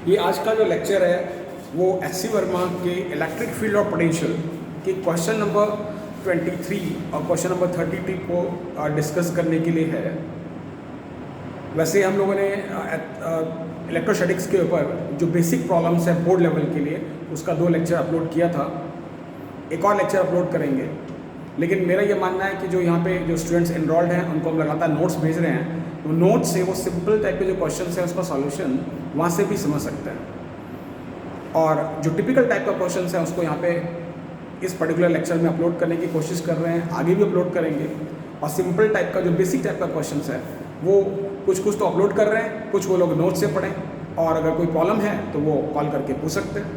ये आज का जो लेक्चर है वो एच.सी. वर्मा के इलेक्ट्रिक फील्ड ऑफ पोटेंशियल के क्वेश्चन नंबर 23 और क्वेश्चन नंबर 32 को डिस्कस करने के लिए है। वैसे हम लोगों ने इलेक्ट्रोस्टैटिक्स के ऊपर जो बेसिक प्रॉब्लम्स है बोर्ड लेवल के लिए उसका 2 लेक्चर अपलोड किया था। एक और लेक्चर अपलोड करेंगे, लेकिन मेरा ये मानना है कि जो यहाँ पे जो स्टूडेंट्स एनरोल्ड हैं उनको हम लगातार नोट्स भेज रहे हैं, तो नोट्स से वो सिंपल टाइप के जो क्वेश्चन है उसका सॉल्यूशन वहाँ से भी समझ सकते हैं। और जो टिपिकल टाइप का क्वेश्चन है उसको यहाँ पे इस पर्टिकुलर लेक्चर में अपलोड करने की कोशिश कर रहे हैं, आगे भी अपलोड करेंगे। और सिंपल टाइप का जो बेसिक टाइप का क्वेश्चन है वो कुछ तो अपलोड कर रहे हैं, कुछ वो लोग नोट से पढ़ें, और अगर कोई प्रॉब्लम है तो वो कॉल करके पूछ सकते हैं।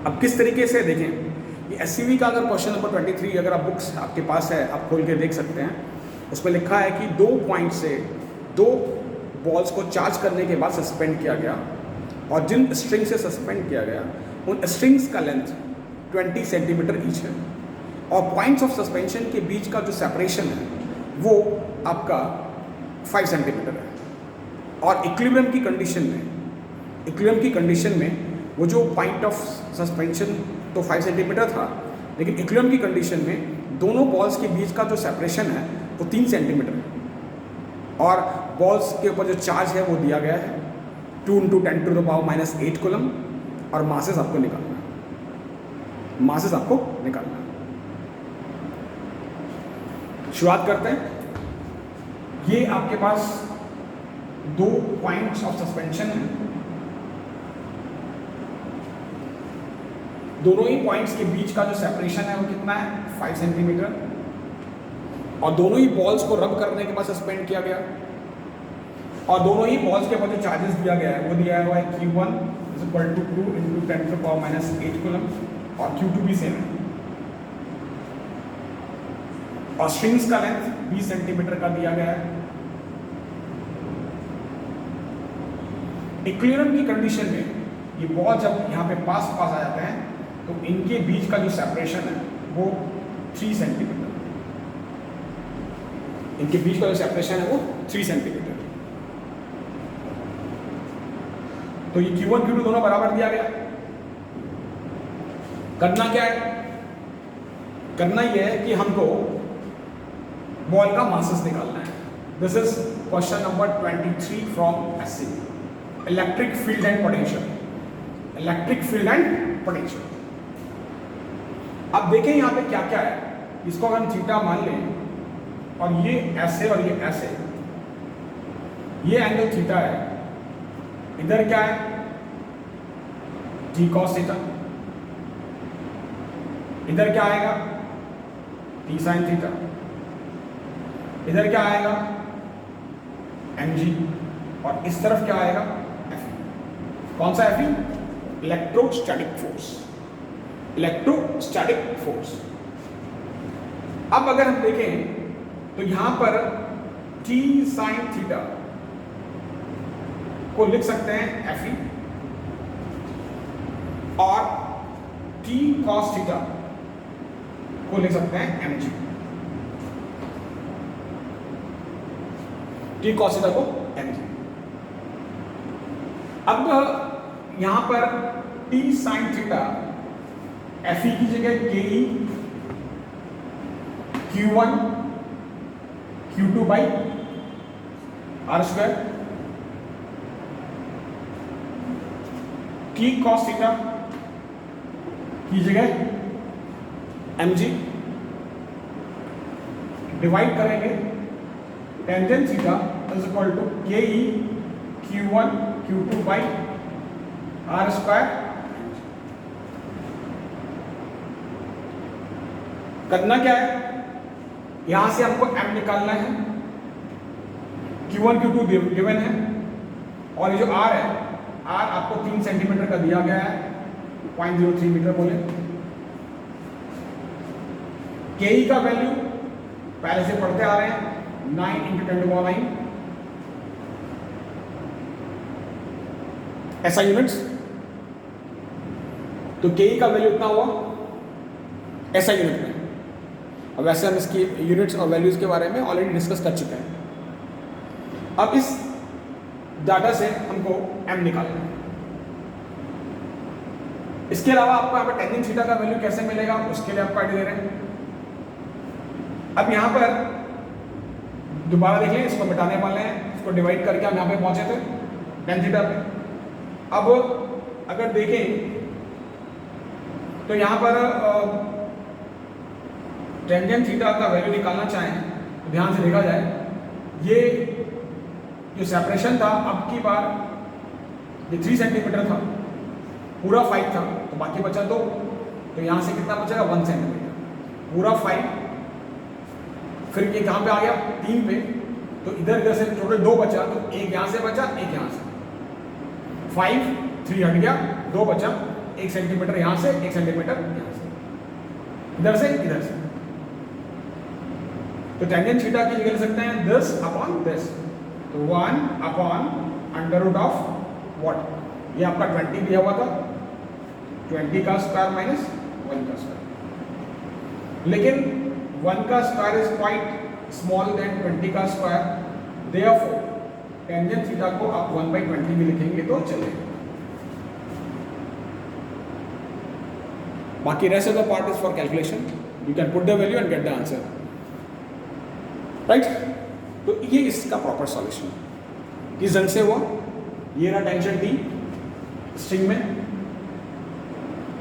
अब किस तरीके से देखें, ये एससीवी का अगर क्वेश्चन नंबर 23 अगर आप बुक्स आपके पास है आप खोल के देख सकते हैं, उसमें लिखा है कि 2 पॉइंट से 2 बॉल्स को चार्ज करने के बाद सस्पेंड किया गया, और जिन स्ट्रिंग से सस्पेंड किया गया उन स्ट्रिंग्स का लेंथ 20 सेंटीमीटर ईच है, और पॉइंट्स ऑफ सस्पेंशन के बीच का जो सेपरेशन है वो आपका 5 सेंटीमीटर है। और इक्विलिब्रियम की कंडीशन में वो जो पॉइंट ऑफ सस्पेंशन तो 5 सेंटीमीटर था, लेकिन इक्विलिब्रियम की कंडीशन में दोनों बॉल्स के बीच का जो सेपरेशन है वो 3 सेंटीमीटर है। और बॉल्स के ऊपर जो चार्ज है वो दिया गया है 2 × 10⁻⁸ कूलम, और मासेस आपको निकालना है। शुरुआत करते हैं। ये आपके पास 2 पॉइंट्स ऑफ सस्पेंशन है, दोनों ही पॉइंट्स के बीच का जो सेपरेशन है वो कितना है 5 सेंटीमीटर, और दोनों ही बॉल्स को रब करने के बाद सस्पेंड किया गया, और दोनों ही बॉल्स के ऊपर जो चार्जेस दिया गया है वो दिया हुआ है Q1 = 2 × 10⁻⁸ कूलम, और Q2 भी सेम है, और स्ट्रिंग्स का लेंथ 20 सेंटीमीटर का दिया गया है। इक्विलिब्रियम की कंडीशन में ये बॉल जब यहाँ पे पास आ जाते हैं तो इनके बीच का जो सेपरेशन है वो 3 सेंटीमीटर, इनके बीच का जो सेपरेशन है वो 3 सेंटीमीटर। तो ये Q1 Q2 दोनों बराबर दिया गया। करना क्या है? करना यह है कि हमको बॉल का मासेस निकालना है। This is question number 23 from SC, electric field and potential. अब देखें यहाँ पे क्या क्या है। इसको अगर हम थीटा मान लें और ये ऐसे और ये ऐसे, ये एंगल थीटा है, इधर क्या है t cos थीटा, इधर क्या आएगा t sin थीटा, इधर क्या आएगा mg, और इस तरफ क्या आएगा Fe। कौन सा Fe? Electrostatic force. अब अगर हम देखें तो यहां पर t sin थीटा को लिख सकते हैं Fe, और t cos थीटा को लिख सकते हैं mg। t cos थीटा को mg। अब यहां पर t sin थीटा Fe की जगह ke Q1 Q2 by r², t cos theta की जगह mg, डिवाइड करेंगे tangent theta = ke Q1 Q2 by r²। करना क्या है, यहां से हमको m निकालना है। Q1 Q2 गिवन है, और ये जो r है, r आपको 3 सेंटीमीटर का दिया गया है, 0.03 मीटर बोले। ke का वैल्यू पहले से पढ़ते आ रहे हैं 9 × 10⁻⁹ ऐसा यूनिट्स। तो ke का वैल्यू इतना हुआ ऐसा यूनिट में। अब वैसे हम इसकी यूनिट्स और वैल्यूज़ के बारे में ऑलरेडी डिस्कस कर चुके हैं। अब इस डाटा से हमको m निकालना है। इसके अलावा आपको यहाँ पर टेंजेंट थीटा का वैल्यू कैसे मिलेगा उसके लिए आपको आइडिया दे रहे हैं। अब यहाँ पर दोबारा देख लें, इसको मिटाने वाले हैं, इसको डिवाइड करके हम यहाँ पे पहुंचे थे टेन थीटा पे। अब अगर देखें तो यहाँ पर टेंजेंट थीटा का वैल्यू निकालना चाहें तो ध्यान से देखा जाए, ये जो सेपरेशन था अब की बार ये 3 सेंटीमीटर था, पूरा 5 था तो बाकी बचा 2, तो यहाँ से कितना बचेगा 1 सेंटीमीटर, पूरा 5, फिर ये कहाँ पे आ गया 3 पे, तो इधर से टोटल 2 बचा, तो एक यहाँ से बचा एक यहाँ से, 5 3 हट गया, 2 बचा, 1 सेंटीमीटर यहाँ से 1 सेंटीमीटर यहाँ से, इधर से इधर से। तो टेंजेंट थीटा की जगह ले सकते हैं दिस अपॉन दिस, तो 1 upon under root of what, ये आपका 20 दिया हुआ था, 20 का स्क्वायर माइनस 1 का स्क्वायर, लेकिन 1 का square is quite small than 20 का स्क्वायर, देयरफॉर टेंजेंट थीटा को आप 1/20 भी लिखेंगे तो चलेगा। बाकी rest of the part is for calculation, you can put the value and get the answer, right. तो ये इसका प्रॉपर सॉल्यूशन किस ढंग से हुआ, ये रहा टेंशन टी स्ट्रिंग में,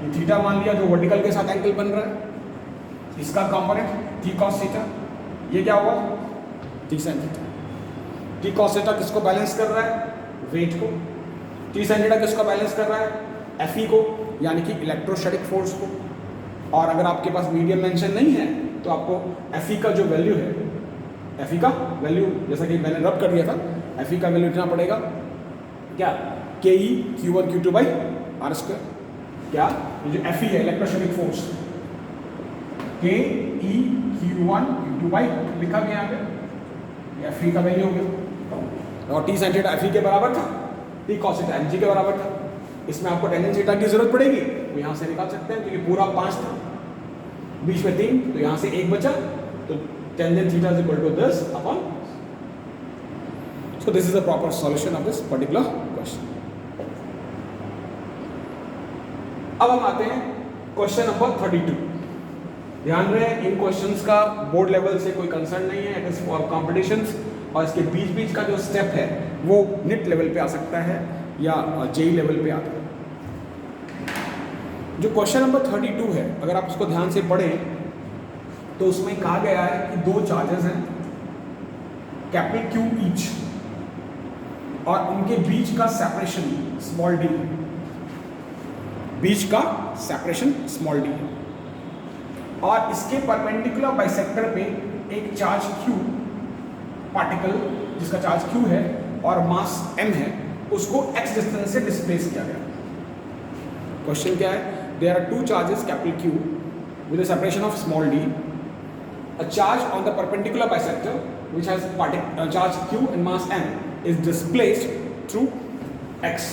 ये थीटा मान लिया जो वर्टिकल के साथ एंगल बन रहा है, इसका कंपोनेंट टी कॉस थीटा, ये क्या हुआ T sine theta. T cos theta किसको बैलेंस कर रहा है, वेट को, टी साइन थीटा किसको बैलेंस कर रहा है, एफ ई को, यानी कि इलेक्ट्रोस्टैटिक फोर्स को। और अगर आपके पास मीडियम मेंशन नहीं है तो आपको एफ ई का जो वैल्यू है, एफ ई का वैल्यू जैसा कि मैंने रब कर दिया था, एफ ई का वैल्यू इतना पड़ेगा क्या, के ई Q1 Q2 by are square, क्या ये जो एफ ई है इलेक्ट्रोस्टैटिक फोर्स, के ई Q1 Q2 बाई लिखा गया यहाँ पे, एफ ई का वैल्यू हो गया, और T sine theta F E के बराबर था, T cos theta M G के बराबर था। इसमें आपको टेंजेंट थीटा की जरूरत पड़ेगी तो यहाँ से निकाल सकते हैं, क्योंकि पूरा 5 था, बीच में 3, तो यहाँ से 1 बचा, तो tangent theta is equal to this upon. So this is the proper solution of this particular question. अब हम आते हैं क्वेश्चन नंबर 32। ध्यान रहे इन क्वेश्चंस का बोर्ड लेवल से कोई कंसर्न नहीं है, इट इज फॉर कॉम्पिटिशंस, और इसके बीच बीच का जो स्टेप है वो निट लेवल पे आ सकता है या जेई लेवल पे आता है। जो क्वेश्चन नंबर 32 है, अगर आप उसको ध्यान से पढ़ें तो उसमें कहा गया है कि 2 चार्जेस हैं कैपिटल Q ईच, और उनके बीच का सेपरेशन स्मॉल डी, बीच का सेपरेशन स्मॉल डी, और इसके परपेंडिकुलर बाइसेक्टर पे एक चार्ज Q पार्टिकल जिसका चार्ज Q है और मास m है, उसको x डिस्टेंस से डिस्प्लेस किया गया। क्वेश्चन क्या है, there are 2 charges capital Q with a separation of small d, a charge on the perpendicular bisector which has charge Q and mass m is displaced through x।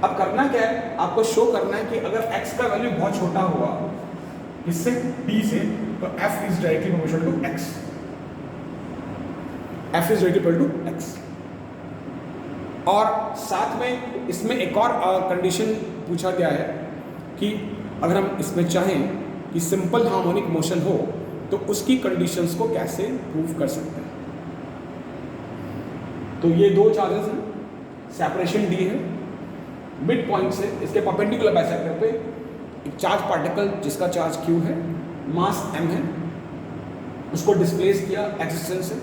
अब करना क्या है, आपको शो करना है कि अगर x का वैल्यू बहुत छोटा हुआ इससे d से, तो f is directly proportional to x, f is directly proportional to x। और साथ में इसमें एक और कंडीशन पूछा गया है कि अगर हम इसमें चाहें कि सिंपल हार्मोनिक मोशन हो तो उसकी कंडीशंस को कैसे प्रूव कर सकते हैं। तो ये 2 चार्जेस हैं, सेपरेशन डी है, मिड पॉइंट से इसके परपेंडिकुलर बाइसेक्टर पे एक चार्ज पार्टिकल जिसका चार्ज Q है, मास m है, उसको डिस्प्लेस किया x डिस्टेंस से,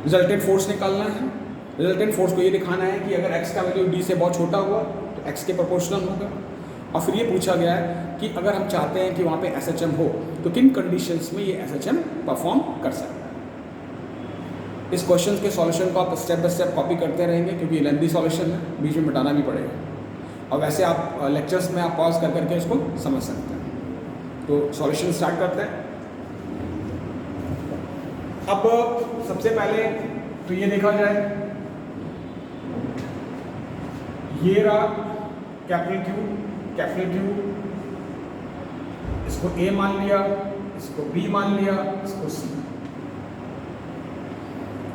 रिजल्टेंट फोर्स निकालना है। रिजल्टेंट फोर्स को ये दिखाना है कि अगर x का वैल्यू d से बहुत छोटा हुआ तो x के प्रोपोर्शनल होगा। और फिर ये पूछा गया है कि अगर हम चाहते हैं कि वहाँ पे SHM हो तो किन कंडीशंस में ये SHM परफॉर्म कर सकता है। इस क्वेश्चन के सॉल्यूशन को आप स्टेप बाय स्टेप कॉपी करते रहेंगे, क्योंकि ये लेंथी सॉल्यूशन है, बीच में मिटाना भी पड़ेगा, और वैसे आप लेक्चर्स में आप पॉज कर करके इसको समझ सकते हैं। तो सॉल्यूशन स्टार्ट करते हैं। अब सबसे पहले तो ये देखा जाए, ये रहा कैपिटल Q, इसको A मान लिया, इसको B मान लिया, इसको C।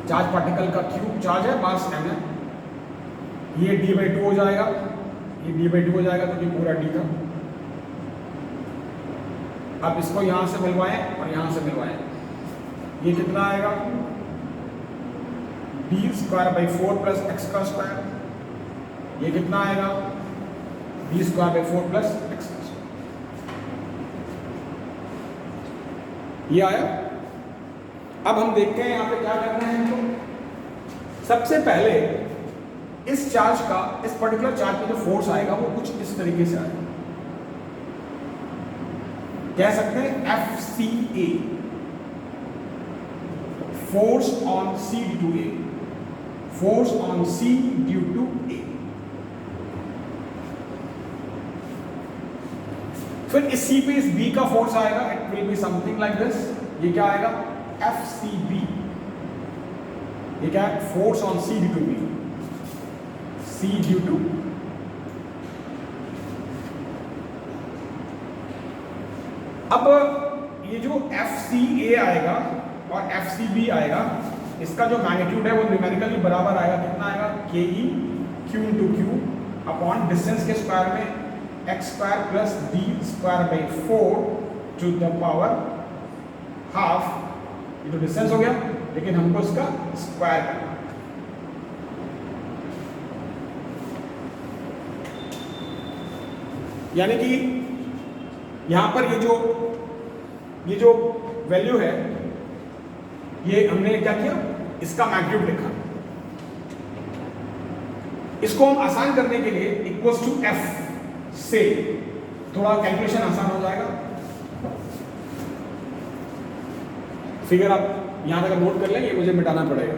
चार्ज पार्टिकल का क्यूब चार्ज है, मास m है। ये d/2 हो जाएगा, ये d/2 हो जाएगा, तो ये पूरा d था। अब इसको यहाँ से मिलवाएं और यहाँ से मिलवाएं, ये कितना आएगा, d²/4 प्लस x का स्क्वायर। ये कितना आएगा, d²/4 प्लस x का स्क्वायर। ये आया। अब हम देखते हैं यहाँ पे क्या करना है हमको। सबसे पहले इस चार्ज का, इस पर्टिकुलर चार्ज पे जो फोर्स आएगा वो कुछ इस तरीके से आएगा, कह सकते हैं FCA, force on C due to A, force on C due to A। फिर इस C पे इस B का फोर्स आएगा, it will be something like this. ये क्या आएगा, FCB। ये क्या है, force on C due to B, C due to. अब ये जो FCA आएगा और FCB आएगा, इसका जो मैग्नीट्यूड है वो न्यूमेरिकली बराबर आएगा, कितना आएगा, KE Q/Q अपॉन डिस्टेंस के स्क्वायर में x² plus d²/4 to the power half. ये तो डिस्टेंस हो गया, लेकिन हमको इसका स्क्वायर करना, यानी कि यहां पर ये जो वैल्यू है, ये हमने क्या किया, इसका मैग्नीट्यूड लिखा। इसको हम आसान करने के लिए इक्वल्स टू F से थोड़ा कैलकुलेशन आसान हो जाएगा। फिगर आप यहां तक नोट कर लें, ये मुझे मिटाना पड़ेगा।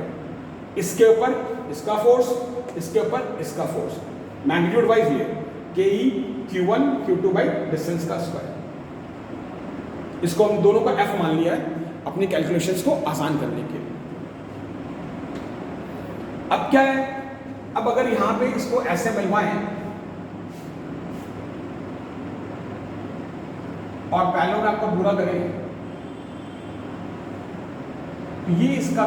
इसके ऊपर इसका फोर्स, इसके ऊपर इसका फोर्स, मैग्नीट्यूड वाइज ये KE Q1 Q2 by distance का स्क्वायर। इसको हम दोनों का F मान लिया है अपनी कैलकुलेशंस को आसान करने के लिए। अब क्या है, अब अगर यहां पे इसको ऐसे मिलवाएं और पैरेललोग्राम को पूरा करें, तो ये इसका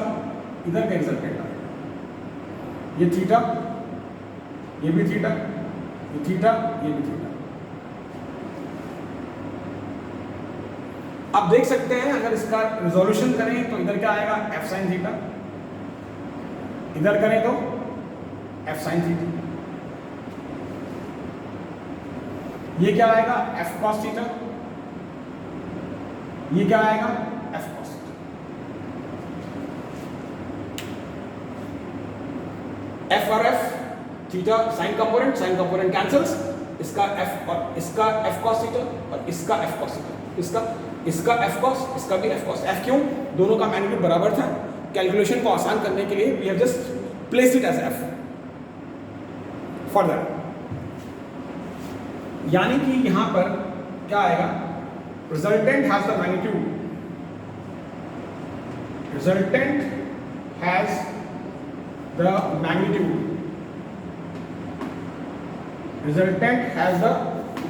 इधर का रिजल्टेंट आएगा। ये थीटा, ये भी थीटा, ये थीटा, ये भी थीटा। आप देख सकते हैं अगर इसका रिजोल्यूशन करें तो इधर क्या आएगा, F sin थीटा, इधर करें तो F sin थीटा। ये क्या आएगा, F cos थीटा, ये क्या आएगा, F cos थीटा। F और F, theta sine component cancels, इसका F और इसका F cos थीटा और इसका F cos थीटा, इसका F cos, इसका भी F cos। F क्यों, दोनों का मैग्नीट्यूड बराबर था। कैलकुलेशन को आसान करने के लिए we have just placed it as F further. यानी कि यहां पर क्या आएगा, resultant has the magnitude, resultant has the magnitude, resultant has the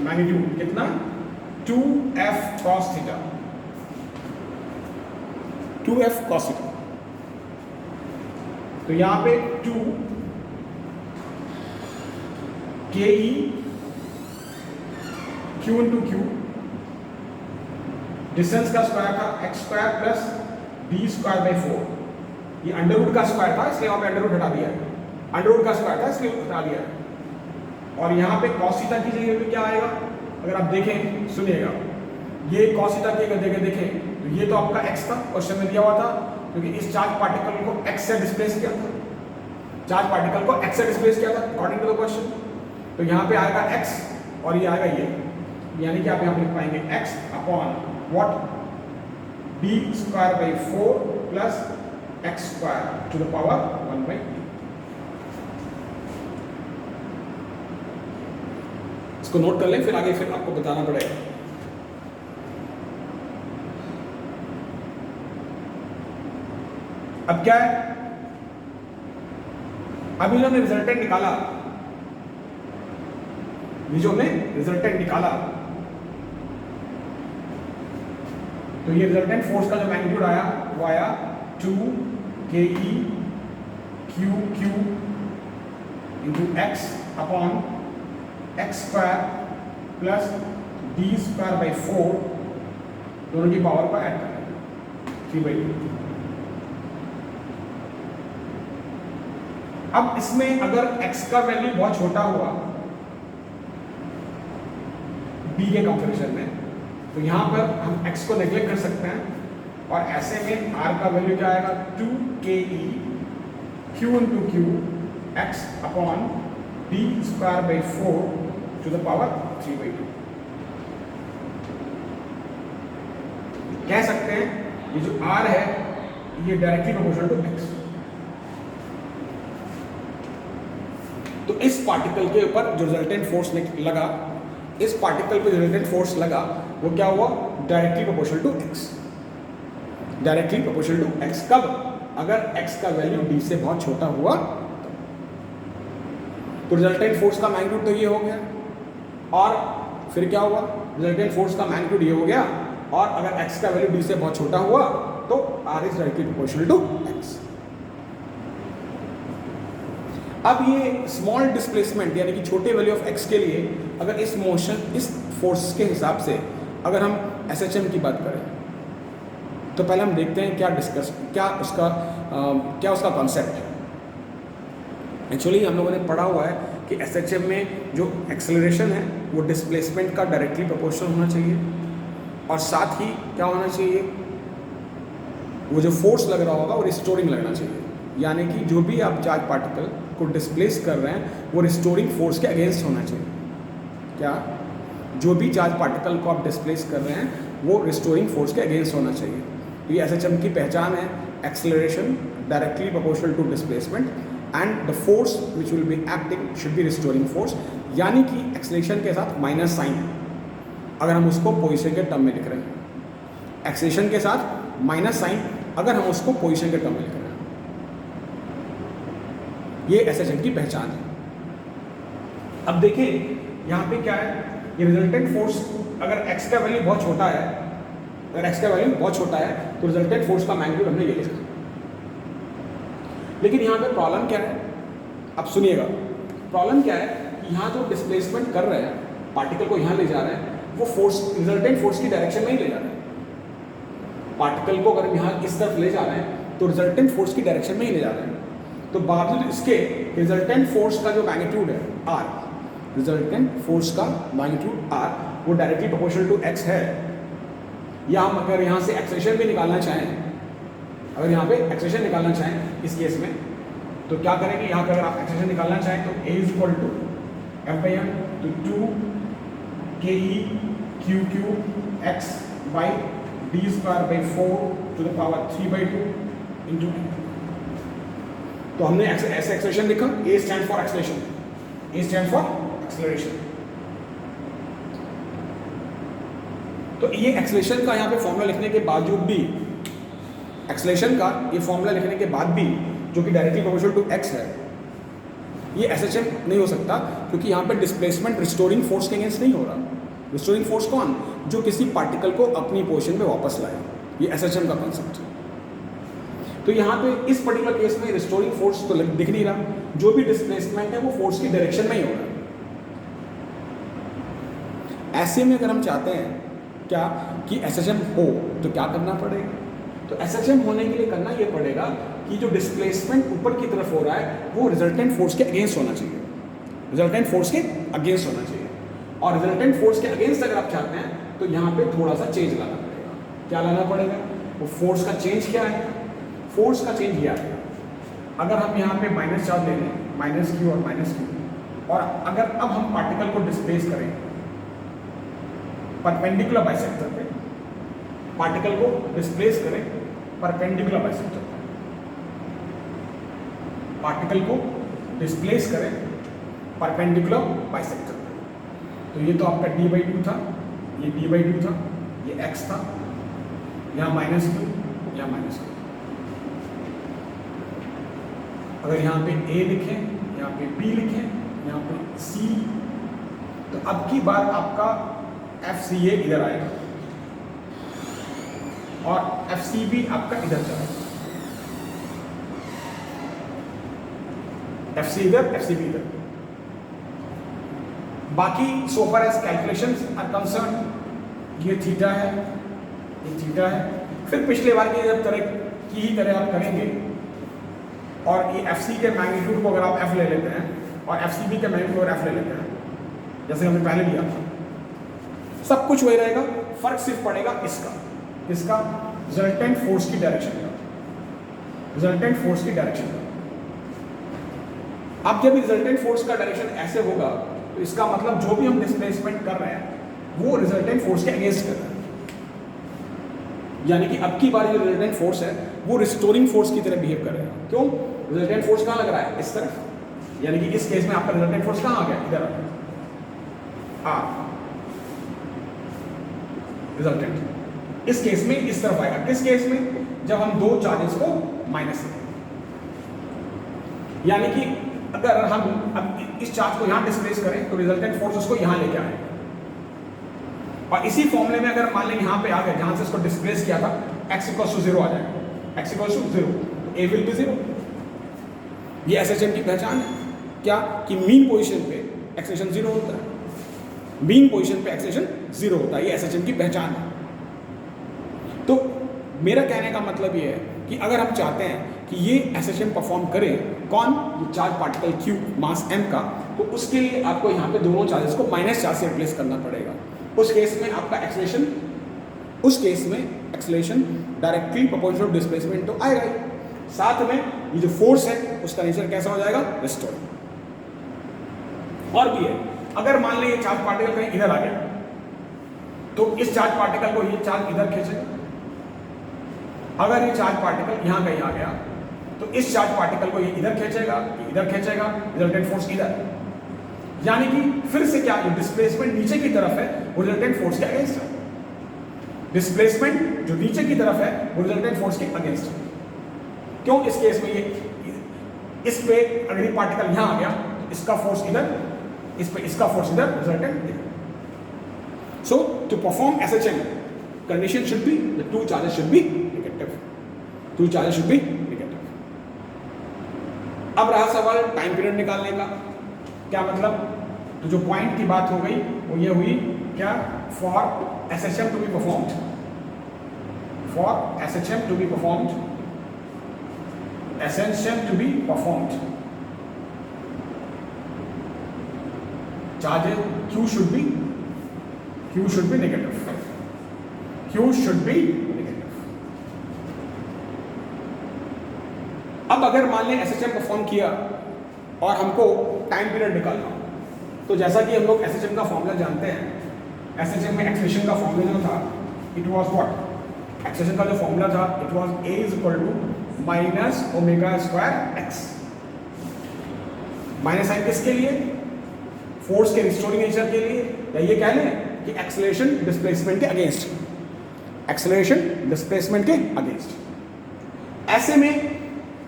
magnitude कितना, 2F cos theta, 2F cos theta. तो यहां पे 2 KE Q/Q, डिस्टेंस का स्क्वायर था x² प्लस d²/4। ये अंडररूट का स्क्वायर था इसलिए वहां पे अंडररूट हटा दिया है, अंडररूट का स्क्वायर था इसलिए हटा दिया है। और यहाँ पे cos थीटा की जगह पे क्या आएगा, अगर आप देखें, सुनिएगा, ये cos थीटा की अगर देखें तो ये तो आपका x था, क्वेश्चन में दिया हुआ था, क्योंकि इस चार्ज पार्टिकल को x से डिस्प्लेस किया था, चार्ज पार्टिकल को x से डिस्प्लेस किया था अकॉर्डिंग टू द क्वेश्चन। तो यहाँ पे आएगा x और ये आएगा ये, यानी कि आप यहाँ पे लिख पाएंगे x upon what, d²/4 plus x² to the power 1/d। इसको नोट कर लें, फिर आगे फिर आपको बताना पड़ेगा। अब क्या है, अभी जो हमने रिजल्टेंट निकाला, ये जो हमने रिजल्टेंट निकाला, तो ये रिजल्टेंट फोर्स का जो मैग्नीट्यूड आया वो आया 2 KE QQ into x upon x square plus D square by 4 दोनों की पावर को ऐड करें 3/2। अब इसमें अगर x का वैल्यू बहुत छोटा हुआ b के कंपैरिजन में, तो यहां पर हम x को नेग्लेक्ट कर सकते हैं और ऐसे में r का वैल्यू क्या आएगा 2ke q into Q X upon D square by 4 to the power 3/2। कह सकते हैं ये जो r है ये डायरेक्टली प्रोपोर्शनल टू x। तो इस पार्टिकल के ऊपर जो रिजल्टेंट फोर्स लगा, इस पार्टिकल पे जो रिजल्टेंट फोर्स लगा वो क्या हुआ, directly proportional to x। Directly proportional to x कब, अगर x का वैल्यू d से बहुत छोटा हुआ तो रिजल्टेंट फोर्स का मैग्नीट्यूड तो ये हो गया, और फिर क्या हुआ, रिजल्टेंट फोर्स का मैग्नीट्यूड ये हो गया, और अगर x का वैल्यू d से बहुत छोटा हुआ तो r is directly proportional to x। अब ये स्मॉल डिस्प्लेसमेंट यानी कि छोटे वैल्यू ऑफ x के लिए अगर इस मोशन, इस फोर्स के हिसाब से अगर हम SHM की बात करें तो पहले हम देखते हैं क्या उसका कॉन्सेप्ट है। एक्चुअली हम लोगों ने पढ़ा हुआ है कि SHM में जो एक्सेलरेशन है वो डिस्प्लेसमेंट का डायरेक्टली प्रोपोर्शनल होना चाहिए, और साथ ही क्या होना चाहिए, वो जो फोर्स लग रहा होगा वो रिस्टोरिंग लगना चाहिए। यानी कि जो भी आप चार्ज पार्टिकल को डिस्प्लेस कर रहे हैं वो रिस्टोरिंग फोर्स के अगेंस्ट होना चाहिए। क्या, जो भी चार्ज पार्टिकल को आप डिस्प्लेस कर रहे हैं वो रिस्टोरिंग फोर्स के अगेंस्ट होना चाहिए। तो ये SHM की पहचान है, acceleration directly proportional to displacement and the force which will be acting should be restoring force. यानी कि एक्सेलरेशन के साथ माइनस साइन अगर हम उसको पोजीशन के टर्म में लिख रहे हैं, एक्सेलरेशन के साथ माइनस साइन अगर हम उसको पोजीशन के टर्म में लिख रहे हैं, ये SHM की पहचान है। अब देखिए यहाँ पे क्या है, ये रिजल्टेंट फोर्स अगर x का वैल्यू बहुत छोटा है, अगर x का वैल्यू बहुत छोटा है तो रिजल्टेंट फोर्स का मैग्नीट्यूड हमने ये लिखा। लेकिन यहाँ पे प्रॉब्लम क्या है, अब सुनिएगा, प्रॉब्लम क्या है कि यहाँ जो डिस्प्लेसमेंट कर रहे हैं, पार्टिकल को यहाँ ले जा रहे हैं, वो फोर्स रिजल्टेंट फोर्स की डायरेक्शन में ही ले जा रहे हैं। पार्टिकल को अगर यहाँ इस तरफ ले जा रहे हैं तो रिजल्टेंट फोर्स की डायरेक्शन में ही ले जा रहे हैं। तो बावजूद इसके रिजल्टेंट फोर्स का जो मैग्नीट्यूड है r, रिजल्टेंट फोर्स का मैग्नीट्यूड r वो डायरेक्टली प्रोपोर्शनल टू x है। या हम अगर यहाँ से एक्सेलरेशन भी निकालना चाहें, अगर यहाँ पे एक्सेलरेशन निकालना चाहें इस केस में, तो क्या करेंगे, यहाँ पे अगर आप एक्सेलरेशन निकालना चाहें तो a is equal to F/m तो 2ke QQ x by d square by 4 to the power 3/2 into. तो हमने ऐसे एक्सेलरेशन लिखा, A stand for acceleration, A stand for acceleration. तो ये एक्सेलरेशन का यहाँ पे फॉर्मूला लिखने के बावजूद भी, एक्सेलरेशन का ये फॉर्मूला लिखने के बाद भी जो कि डायरेक्टली प्रोपोर्शनल टू x है, ये SHM नहीं हो सकता, क्योंकि यहाँ पे डिस्प्लेसमेंट रिस्टोरिंग फोर्स के अगेंस्ट नहीं हो रहा। रिस्टोरिंग फोर्स कौन, जो किसी पार्टिकल को अपनी पोजीशन पे वापस लाए, ये SHM का कॉन्सेप्ट है। तो यहाँ पे इस पर्टिकुलर केस में रिस्टोरिंग फोर्स तो दिख नहीं रहा, जो भी डिस्प्लेसमेंट है वो फोर्स की डायरेक्शन में ही हो रहा है। ऐसे में अगर हम चाहते हैं क्या कि SHM हो तो क्या करना पड़ेगा, तो SHM होने के लिए करना ये पड़ेगा कि जो डिस्प्लेसमेंट ऊपर की तरफ हो रहा है वो रिजल्टेंट फोर्स के अगेंस्ट होना चाहिए, रिजल्टेंट फोर्स के अगेंस्ट होना चाहिए। और रिजल्टेंट फोर्स के अगेंस्ट अगर आप चाहते हैं तो यहाँ पे थोड़ा सा चेंज लाना पड़ेगा। क्या लाना पड़ेगा, वो फोर्स का चेंज क्या है, फोर्स का चेंज ये आएगा, अगर हम यहाँ पे माइनस चार्ज ले लें, माइनस क्यू और माइनस क्यू, और अगर अब हम पार्टिकल को डिस्प्लेस करें परपेंडिकुलर बाइसेक्टर पे, पार्टिकल को डिस्प्लेस करें परपेंडिकुलर बाइसेक्टर पे, पार्टिकल को डिस्प्लेस करें परपेंडिकुलर बाइसेक्टर पे, तो ये तो आपका d/2 था, ये d/2 था, ये x था, यहाँ माइनस क्यू, यहाँ माइनस क्यू। अगर यहाँ पे a लिखें, यहाँ पे b लिखें, यहाँ पे c, तो अब की बार आपका FCA इधर आएगा और FCB आपका इधर जाएगा। एफ सी इधर, एफ सी भी इधर। बाकी so far as calculations are concern, ये थीटा है, ये थीटा है। फिर पिछले बार की तरह की ही तरह आप करेंगे और ये एफ सी के मैग्नीट्यूड को अगर आप एफ ले लेते हैं और एफ सी बी के मैग्नीट्यूड और एफ ले लेते हैं जैसे हमने पहले लिया था, सब कुछ वही रहेगा। फर्क सिर्फ पड़ेगा इसका रिजल्टेंट फोर्स की डायरेक्शन का, रिजल्टेंट फोर्स की डायरेक्शन का। अब जब रिजल्टेंट फोर्स का डायरेक्शन ऐसे होगा तो इसका मतलब जो भी हम डिस्प्लेसमेंट कर रहे हैं वो रिजल्टेंट फोर्स के अगेंस्ट कर रहे हैं। यानी कि अब की बार जो रिजल्टेंट फोर्स है वो रिस्टोरिंग फोर्स की तरह बिहेव कर रहा है। क्यों? रिजल्टेंट फोर्स कहाँ लग रहा है? इस तरफ। यानी कि इस केस में आपका रिजल्टेंट फोर्स कहाँ आ गया? इधर आ गया। रिजल्टेंट इस केस में इस तरफ आएगा। किस केस में? जब हम दो चार्जेस को माइनस करें। यानी कि अगर हम अब इस चार्ज को यहां डिस्प्लेस करें तो रिजल्टेंट फोर्स उसको यहां लेके आएगा। और इसी फॉर्मूले में अगर मान लें यहां पे आ गए जहां से इसको डिस्प्लेस किया था, x इक्वल्स टू 0 आ जाएगा। x इक्वल्स टू 0 तो a विल बी 0। ये एसएचएम की पहचान है क्या? कि मीन पोजीशन पे एक्सेलेरेशन 0 होता है, मीन पोजीशन पे एक्सेलेरेशन 0 होता है। ये एसएचएम की पहचान है। तो मेरा कहने का मतलब ये है कि अगर हम चाहते हैं कि ये एसएचएम परफॉर्म करे, कौन? ये चार्ज पार्टिकल q मास m का, तो उसके लिए आपको यहाँ पे दोनों चार्जेस को माइनस चार्ज से रिप्लेस करना पड़ेगा। उस केस में आपका एक्सेलेरेशन, उस केस में acceleration directly proportional to displacement तो आएगा ही, साथ में ये जो फोर्स है उसका नेचर कैसा हो जाएगा? रिस्टोर। और भी है, अगर मान लें ये चार्ज पार्टिकल कहीं इधर आ गया तो इस चार्ज पार्टिकल को ये चार्ज इधर खींचेगा। अगर ये चार्ज पार्टिकल यहाँ कहीं आ गया तो इस चार्ज पार्टिकल को ये इधर खींचेगा, ये इधर खींचेगा, रिजल्टेंट फोर्स इधर। यानी कि फिर से क्या, ये डिस्प्लेसमेंट नीचे की तरफ है वो रिजल्टेंट फोर्स के अगेंस्ट है। डिस्प्लेसमेंट जो नीचे की तरफ है वो रिजल्टेंट फोर्स के अगेंस्ट है। क्यों? इस केस में ये इस पे अगर ये पार्टिकल यहाँ आ गया तो इसका फोर्स इधर, इस पे इसका फोर्स इधर, रिजल्टेंट इधर। So to perform SHM condition should be the two charges should be negative. Two charges should be negative. अब रहा सवाल टाइम पीरियड निकालने का। क्या मतलब? तो जो पॉइंट की बात हो गई वो ये हुई क्या? For SHM to be performed, for SHM to be performed, SHM to be performed, charge Q should be negative. Q should be negative. अब अगर मान लें एसएचएम परफॉर्म किया और हमको टाइम पीरियड निकालना, तो जैसा कि हम लोग एसएचएम का फॉर्मूला जानते हैं, एसएचएम में एक्सेलेरेशन का फॉर्मूला जो था, इट वाज व्हाट? एक्सेलेरेशन का जो फॉर्मूला था, it was a is equal to minus omega square x। Minus sign किसके लिए? फोर्स के रिस्टोरिंग नेचर के लिए, या ये कह लें कि एक्सेलरेशन डिस्प्लेसमेंट के अगेंस्ट, एक्सेलरेशन डिस्प्लेसमेंट के अगेंस्ट। ऐसे में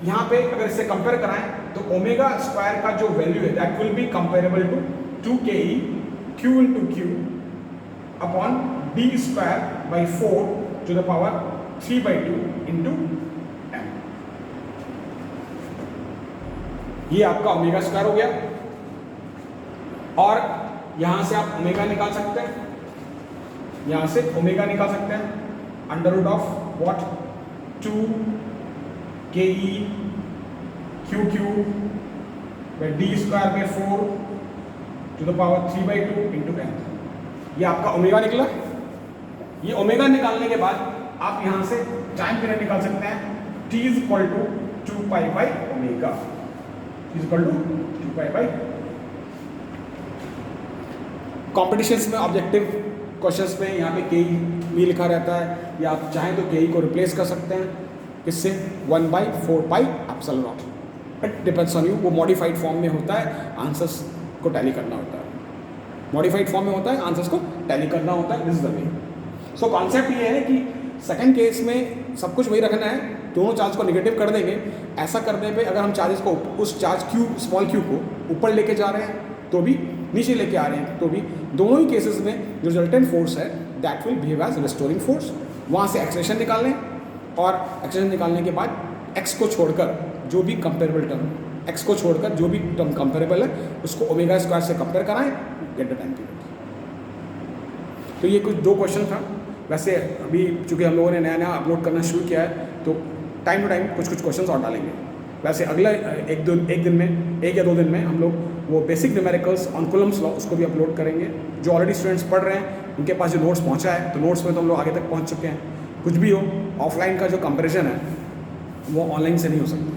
यहां पे अगर इससे कंपेयर कराएं तो ओमेगा स्क्वायर का जो वैल्यू है that will be comparable to 2ke q into q upon d square by 4 to the power 3/2 into m। ये आपका ओमेगा स्क्वायर हो गया। और यहां से आप ओमेगा निकाल सकते हैं, यहां से ओमेगा निकाल सकते हैं, under root of what? 2ke q बाई d square by 4 to the power 3/2 into m। ये आपका ओमेगा निकला। ये ओमेगा निकालने के बाद आप यहां से टाइम पीरियड निकाल सकते हैं, t is equal to 2 pi by omega, is equal to 2 pi by. Competitions में ऑब्जेक्टिव क्वेश्चंस में यहाँ पे के भी लिखा रहता है, या आप चाहें तो के को रिप्लेस कर सकते हैं किससे? 1/4 pi epsilon not. It depends on you. वो मॉडिफाइड फॉर्म में होता है, आंसर्स को टैली करना होता है। मॉडिफाइड फॉर्म में होता है, आंसर्स को टैली करना होता है। This is the way. So concept ये है कि सेकेंड केस में सब कुछ वही रखना है, दोनों चार्ज को निगेटिव कर देंगे। ऐसा करने पे अगर हम चार्जेस को, उस चार्ज q स्मॉल q को ऊपर लेके जा रहे हैं तो भी, नीचे लेके आ रहे हैं तो भी, दोनों ही केसेस में जो रिजल्टेंट फोर्स है that will behave as restoring force. वहाँ से एक्सेलेरेशन निकाल लें और एक्सेलेरेशन निकालने के बाद x को छोड़कर जो भी कंपेरेबल टर्म एक्स को छोड़कर जो भी टर्म कंपेरेबल है उसको ओमेगा स्क्वायर से कंपेयर कराएं, गेट द टाइम पीरियड। तो ये कुछ 2 क्वेश्चन था। वैसे अभी चूँकि हम लोगों ने नया नया अपलोड करना शुरू किया है तो टाइम टू टाइम कुछ कुछ क्वेश्चंस और डालेंगे। वैसे अगला एक दिन में 1 या 2 दिन में हम लोग वो basic numericals on Coulomb's law उसको भी अपलोड करेंगे। जो ऑलरेडी स्टूडेंट्स पढ़ रहे हैं उनके पास जो नोट्स पहुंचा है तो नोट्स में तो हम लोग आगे तक पहुंच चुके हैं। कुछ भी हो, ऑफलाइन का जो कंपैरिजन है वो ऑनलाइन से नहीं हो सकता।